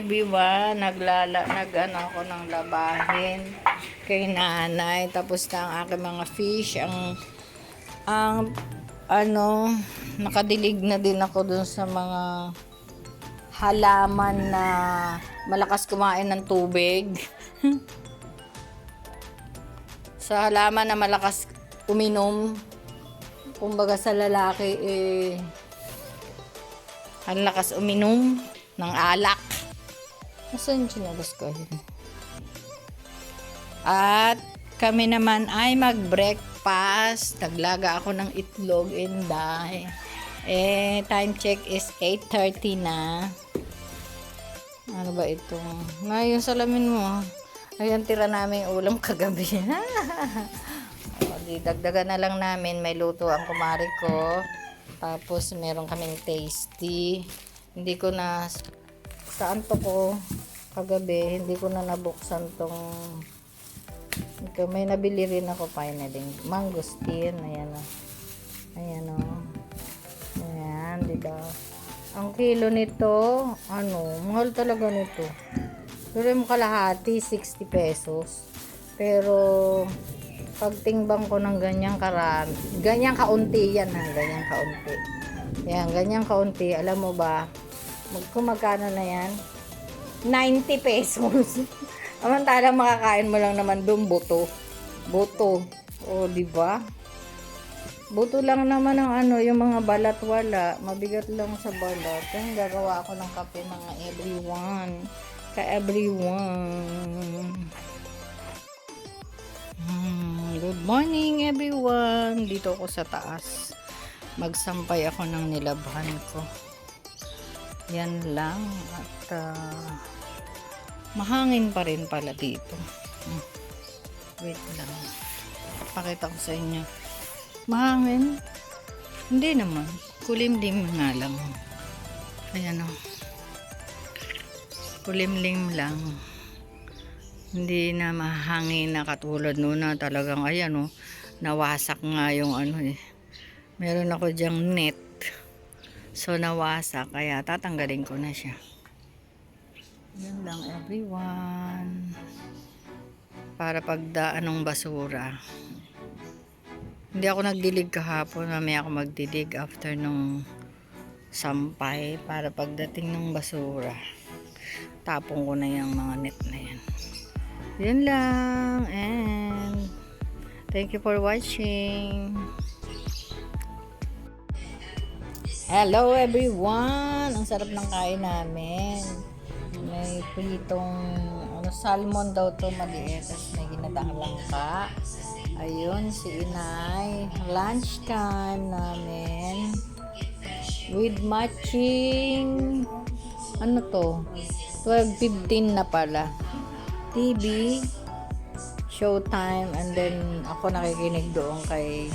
everyone. Nag-ano ako ng labahin kay nanay. Tapos na ang aking mga fish. Ang nakadilig na din ako dun sa mga halaman na malakas kumain ng tubig. Sa halaman na malakas uminom. Kumbaga sa lalaki, ang lakas uminom ng alak. Nasaan yung sinalas ko? At kami naman ay mag-breakfast. Naglaga ako ng itlog, inday. Time check is 8:30 na. Ano ba ito? Yung salamin mo. Ayan, tira namin yung ulam kagabi. Di dagdagan na lang namin. May luto ang kumari ko. Tapos meron kaming tasty. Hindi ko na saan to ko kagabi. Hindi ko na nabuksan tong ito. May nabili rin ako pinaling mangosteen. Ayan o. Ayan o. Ayan, diba? Ang kilo nito, mahal talaga nito. Pero yung kalahati, 60 pesos. Pero pagtimbang ko ng ganyang karami, ganyang kaunti yan ha, ganyang kaunti. Yan, ganyang kaunti. Alam mo ba, kung magkano na yan? 90 pesos. Amantala makakain mo lang naman doon buto. Buto. O, di ba? Buto lang naman ang yung mga balat wala. Mabigat lang sa balat. Kaya gagawa ako ng kape mga everyone. Good morning everyone. Dito ako sa taas. Magsampay ako ng nilabhan ko. Yan lang. At mahangin pa rin pala dito. Wait lang. Pakita ko sa inyo. Mahangin? Hindi naman. Kulimlim nga lang. Ayan o. Kulimlim lang. Hindi na mahangin na katulad noon na talagang ayan nawasak nga yung meron ako dyang net. So nawasak kaya tatanggalin ko na siya. Yan lang everyone. Para pagdaan ng basura. Hindi ako nagdilig kahapon. Mamaya ako magdilig after nung sampay para pagdating ng basura. Tapong ko na yung mga net na yan. Yun lang, and thank you for watching. Hello everyone, ang sarap ng kain namin. May pritong salmon daw to maliit, tapos may ginataang langka. Ayun si Inay, lunch time namin with matching to 12:15 na pala TV, Showtime, and then ako nakikinig doon kay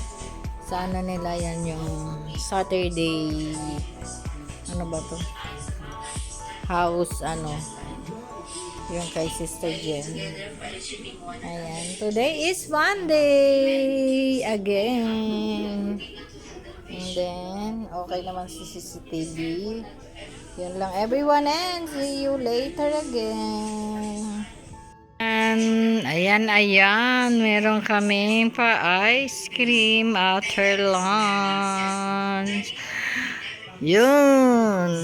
sana nila yan yung Saturday ba to? House yung kay Sister Jen. Ayan, today is Monday again. And then okay naman si CCTV. Yun lang everyone, and see you later again. And ayan, meron kaming pa ice cream after lunch. Yun.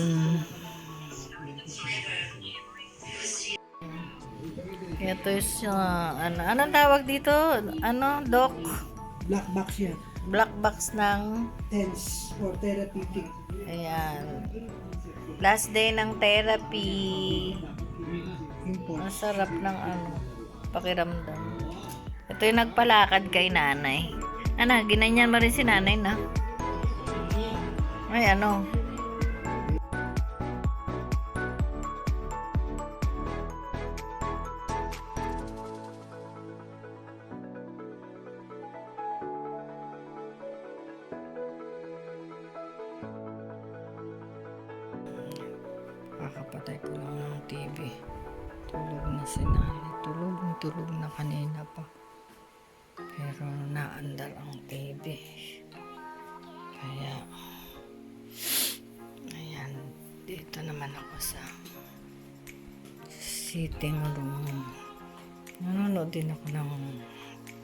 Ito siya. Anong tawag dito? Doc? Black box yan. Black box ng TENS or therapeutic. ayan. Last day ng therapy. Ang sarap ng pakiramdam. Ito yung nagpalakad kay nanay. Ginanyan mo rin si nanay na. Ay, kakapatay ko lang ng TV. Tulog na si nanay. Tulog na kanina pa. Pero naandar ang TV. Kaya ayan, dito naman ako sa sitting room. Nanonood din ako ng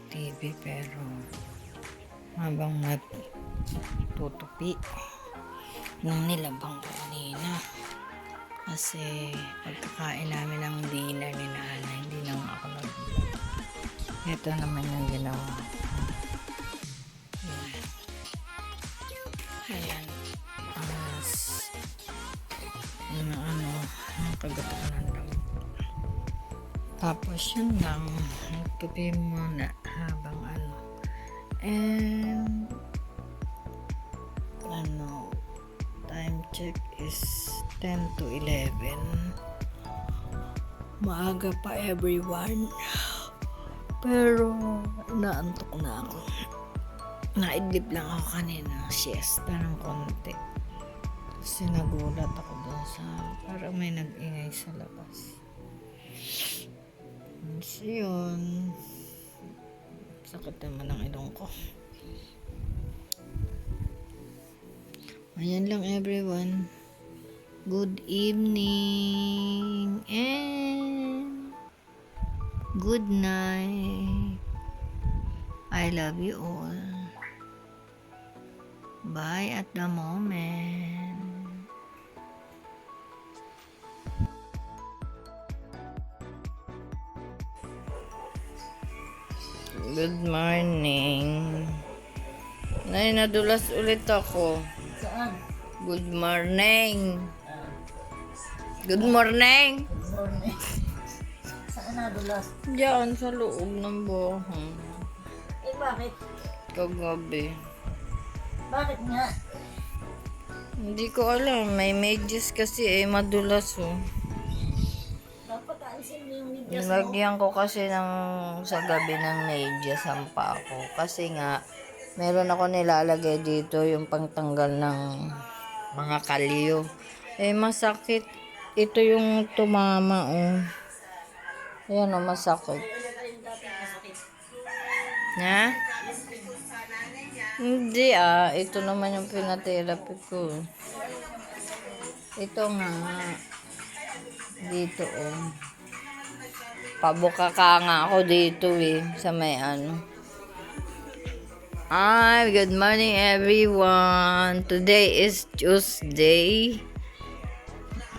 TV pero habang natutupi nung nilabang ko kanina. Kasi pagkakain namin ng dinner ni Nana, hindi na nga ako nag-vlog. Ito naman yung ginawa ko. Ayan. Nakagat ako ng lamok. Tapos yun lang. Nagtupi muna habang And time check is 10 to 11. Maaga pa everyone. Pero naantok na ako. Naidlip lang ako kanina. Siesta ng konti. Kasi nagulat ako doon sa parang may nag-ingay sa labas. So yun. Sakit naman ang ilong ko. Ayan lang everyone. Good evening and good night. I love you all. Bye at the moment. Good morning. Nay, nadulas ulit ako. Saan? Good morning. Good morning. Good morning. Saan nadulas? Diyan sa loob ng bahay. Eh bakit? Kagabi. Bakit nga? Hindi ko alam. May medyas kasi madulas oh. Dapat alisin mo yung medyas mo. Nilagyan ko kasi sa gabi ng medyas ang paa ko. Kasi nga, meron ako nilalagay dito yung pangtanggal ng mga kalyo. Masakit. Ito yung tumama oh. Ayan oh, masakit. Ha? Hindi ito naman yung pinatherapy ko. Ito nga. Dito oh. Pabuka ka nga ako dito sa may Hi, good morning everyone. Today is Tuesday.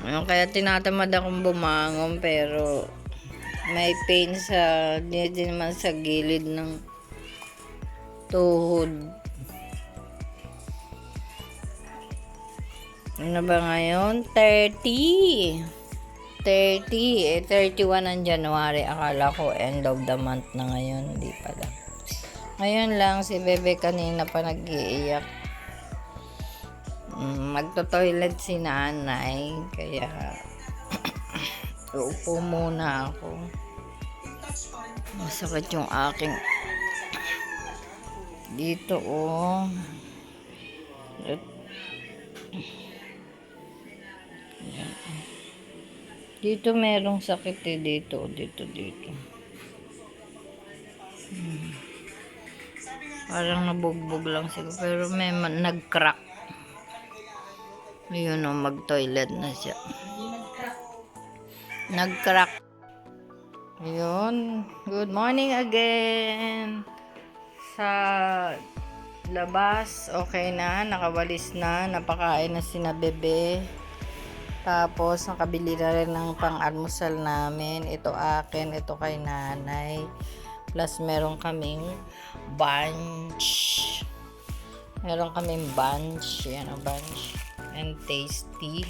Kaya tinatamad akong bumangon pero may pain hindi naman sa gilid ng tuhod. Ano ba ngayon? 30. 31 ng January. Akala ko end of the month na ngayon. Hindi pala. Ngayon lang si Bebe kanina pa nag-iiyak. Magto-toilet si nanay. Kaya uupo muna ako. Masakit yung aking dito oh. Dito merong sakit dito. Parang nabugbog lang siguro. Pero may nag-crack. Ayun o, mag-toilet na siya. Nag-crack. Ayun. Good morning again. Sa labas, okay na. Nakawalis na. Napakain na sina Bebe. Tapos, nakabili na rin ng pang-almusal namin. Ito akin, ito kay nanay. Plus, meron kaming bunch. Meron kaming bunch. Yan ang bunch. And tasty.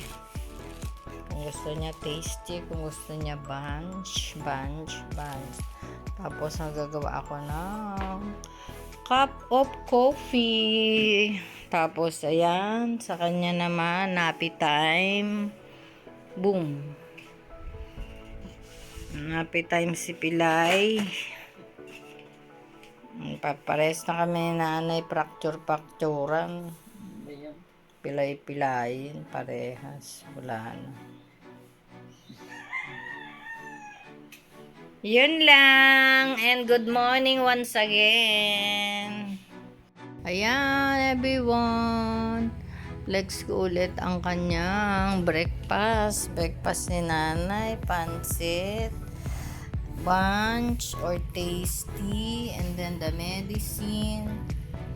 Kung gusto niya tasty, kung gusto niya bunch. Tapos, nagagawa ako ng cup of coffee. Tapos, ayan. Sa kanya naman, nappy time. Boom. Nappy time si Pilay. Papares na kami nanay fracturan. Pilay-pilayin. Parehas. Wala na. Yun lang. And good morning once again. Ayan, everyone. Flex ko ulit ang kanyang breakfast. Breakfast ni nanay, pansit, bunch or tasty, and then the medicine,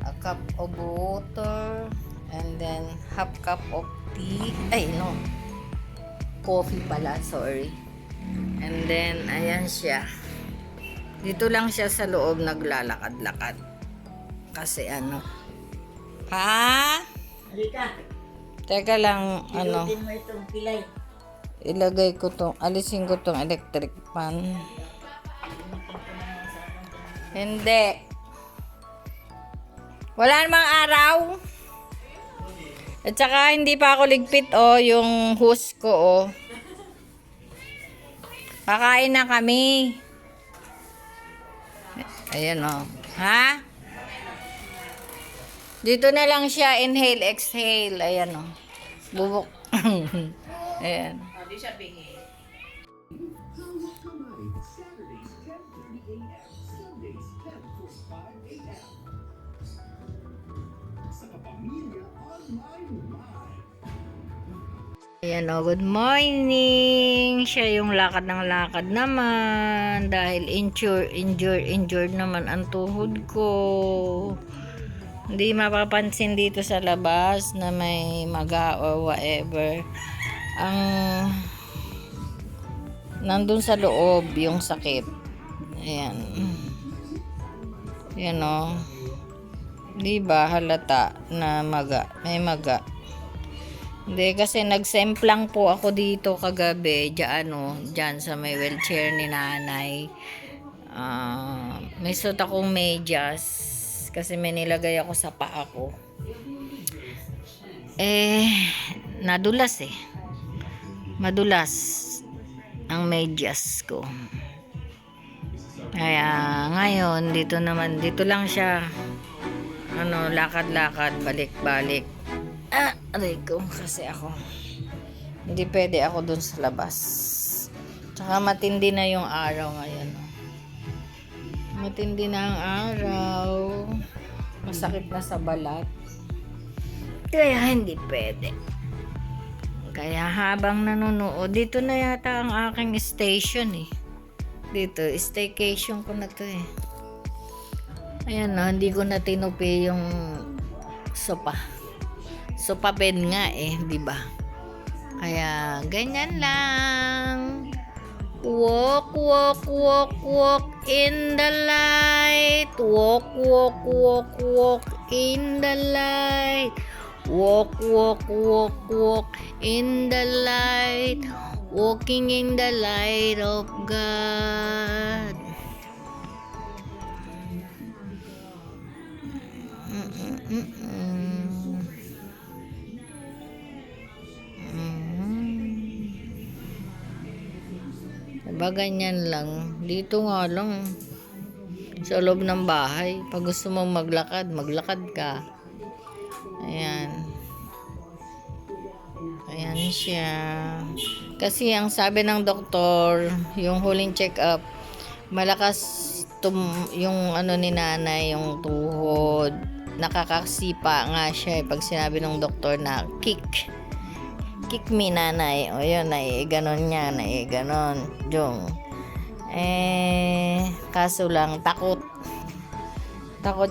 a cup of water, and then half cup of tea. Ay, no. Coffee pala, sorry. And then, ayan siya. Dito lang siya sa loob naglalakad-lakad. Kasi ano. Ha? Halika. Teka lang, ano. Pilutin mo itong pilay. Ilagay ko tong, alisin ko tong electric fan. Hindi. Wala namang araw. At saka hindi pa ako ligpit yung hose ko Kakain na kami. Ayan Ha? Dito na lang siya, inhale, exhale. Ayan Bubok. Ayan. Di siya bingi. Ayan good morning. Siya yung lakad ng lakad naman. Dahil injured naman ang tuhod ko. Hindi mapapansin dito sa labas na may maga or whatever. Ang nandun sa loob yung sakit. Ayan. Ayan Di ba halata na maga? May maga. Hindi, kasi nagsemplang po ako dito kagabi, dyan sa may wheelchair ni nanay. May suot akong medyas, kasi may nilagay ako sa paa ko. Nadulas Madulas ang medyas ko. Kaya, ngayon, dito lang siya. Lakad-lakad, balik-balik. Aray ko kasi ako. Hindi pwede ako dun sa labas. Tsaka matindi na yung araw ngayon. Matindi na ang araw. Masakit na sa balat. Kaya hindi pwede. Kaya habang nanonood, dito na yata ang aking station Dito, staycation ko na to Ayan hindi ko na tinupi yung sopa. Sopa bed nga di ba? Kaya ganyan lang. Walk, walk, walk, walk in the light. Walk, walk, walk, walk in the light. Walk, walk, walk, walk in the light. Walking in the light of God. Diba ganyan lang. Dito nga lang. Sa loob ng bahay. Pag gusto mong maglakad ka. Ayan. Ayan siya. Kasi ang sabi ng doktor, yung huling check-up, malakas yung ni nanay, yung tuhod. Nakakasipa nga siya pag sinabi ng doktor na kick me nanay. O yun, ganon niya, ganon. Yung kaso lang takot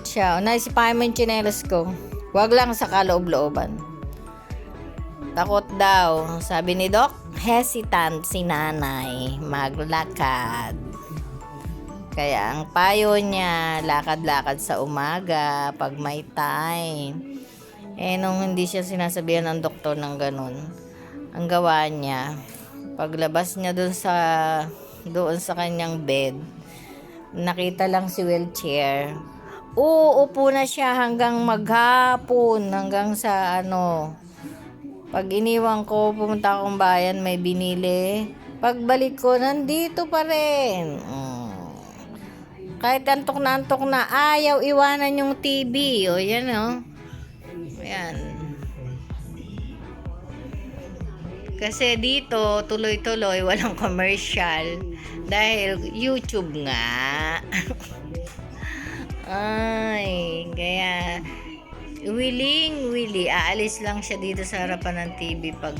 siya. Naisipahin mo yung tsinelas ko, wag lang sa kaloob-looban. Takot daw, sabi ni doc. Hesitant si nanay maglakad. Kaya ang payo niya, lakad-lakad sa umaga pag may time. Nung hindi siya sinasabihan ng doktor ng ganun, ang gawa niya, paglabas niya doon sa kanyang bed, nakita lang si wheelchair. Uupo na siya hanggang maghapon, hanggang sa pag iniwan ko, pumunta akong bayan, may binili. Pagbalik ko, nandito pa rin. Kahit antok na, ayaw iwanan yung TV. Yan Ayan. Kasi dito, tuloy-tuloy, walang commercial. Dahil YouTube nga. Ay, kaya Willy. Aalis lang siya dito sa harapan ng TV pag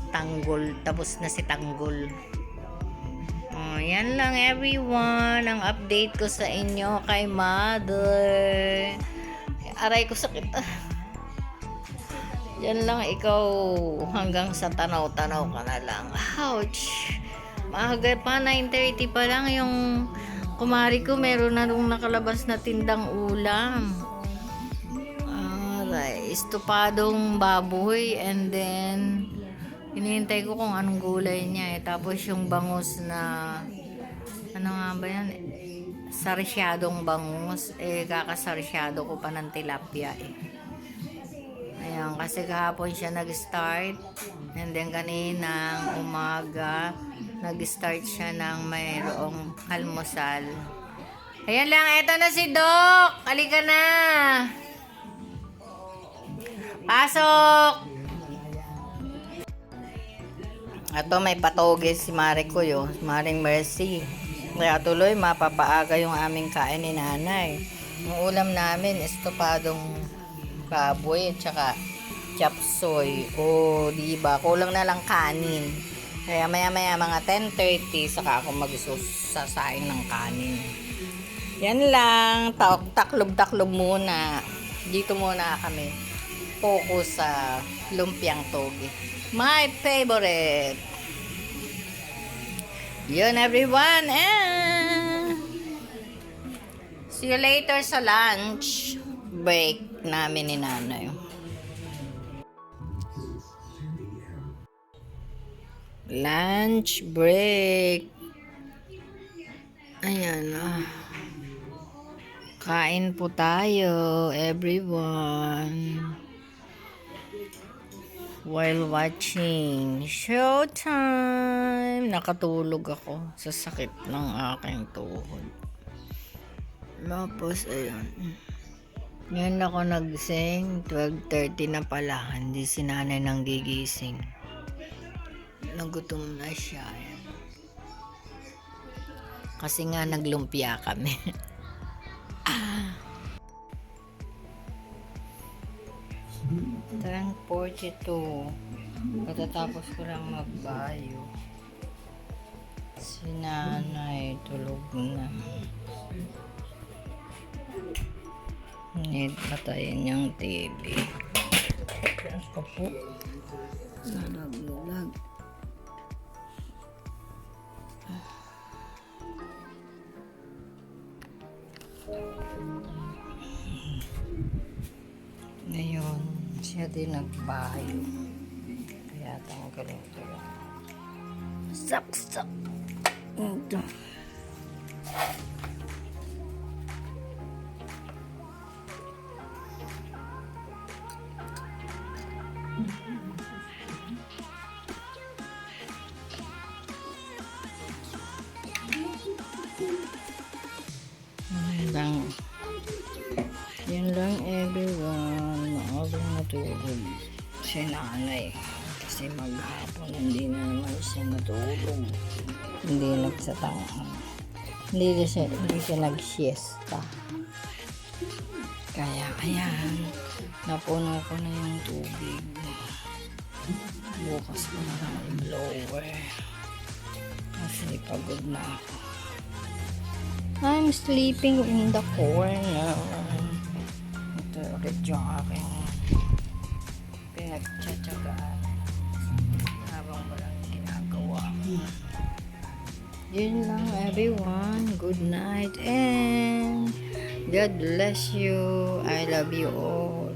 tanggol. Tapos na si tanggol. Oh, yan lang everyone. Ang update ko sa inyo kay mother. Aray ko sakit. Yan lang ikaw. Hanggang sa tanaw-tanaw ka na lang. Ouch. Maaga pa. 9:30 pa lang yung kumari ko. Meron na nung nakalabas na tindang ulam. Estupadong baboy, and then hinihintay ko kung anong gulay niya tapos yung bangus na ano nga ba yan, sarsyadong bangus, kakasarsyado ko pa ng tilapia ayan, kasi kahapon siya nag-start, and then kaninang umaga nag-start siya ng mayroong almusal. Ayan lang, eto na si Doc, halika na. Pasok! Ato may patoge si Mare ko yun, Maring Mercy. Kaya tuloy mapapaaga yung aming kain ni nanay. Yung ulam namin, estopadong baboy at saka chapsoy. O, diba? Kulang na lang kanin. Kaya maya mga 10:30 saka ako magsasaing ng kanin. Yan lang. Taklob muna. Dito muna kami. Focus sa lumpiang toge. My favorite. Yun everyone. See you later sa lunch break namin ni nanay. Lunch break. Ayan. Kain po tayo, everyone. While watching Showtime. Nakatulog ako sa sakit ng aking tuhod. Tapos, ayun. Ngayon ako nagising. 12:30 na pala. Hindi si nanay nang gigising. Nagutom na siya. Kasi nga naglumpia kami. Tarang 42. Katatapos ko lang magbayo. Si nanay tulog na. Need patayin yung TV. Ako po. Nalag. Ngayon, siya din nagbayo. Kaya tanggalin ko lang. Saksak. Ito. Yan lang everyone. Maagang natulog si nanay. Kasi maghapon hindi na naman siya natulog. Hindi nagsatanghal. Hindi siya nag-siesta. Kaya ayan. Napuno ko na yung tubig. Bukas ko na lang i-blower. Kasi pagod na ako. I'm sleeping in the corner. Ito ulit yung aking pinagtsatsagaan habang walang ginagawa. Yun lang everyone. Good night and God bless you. I love you all.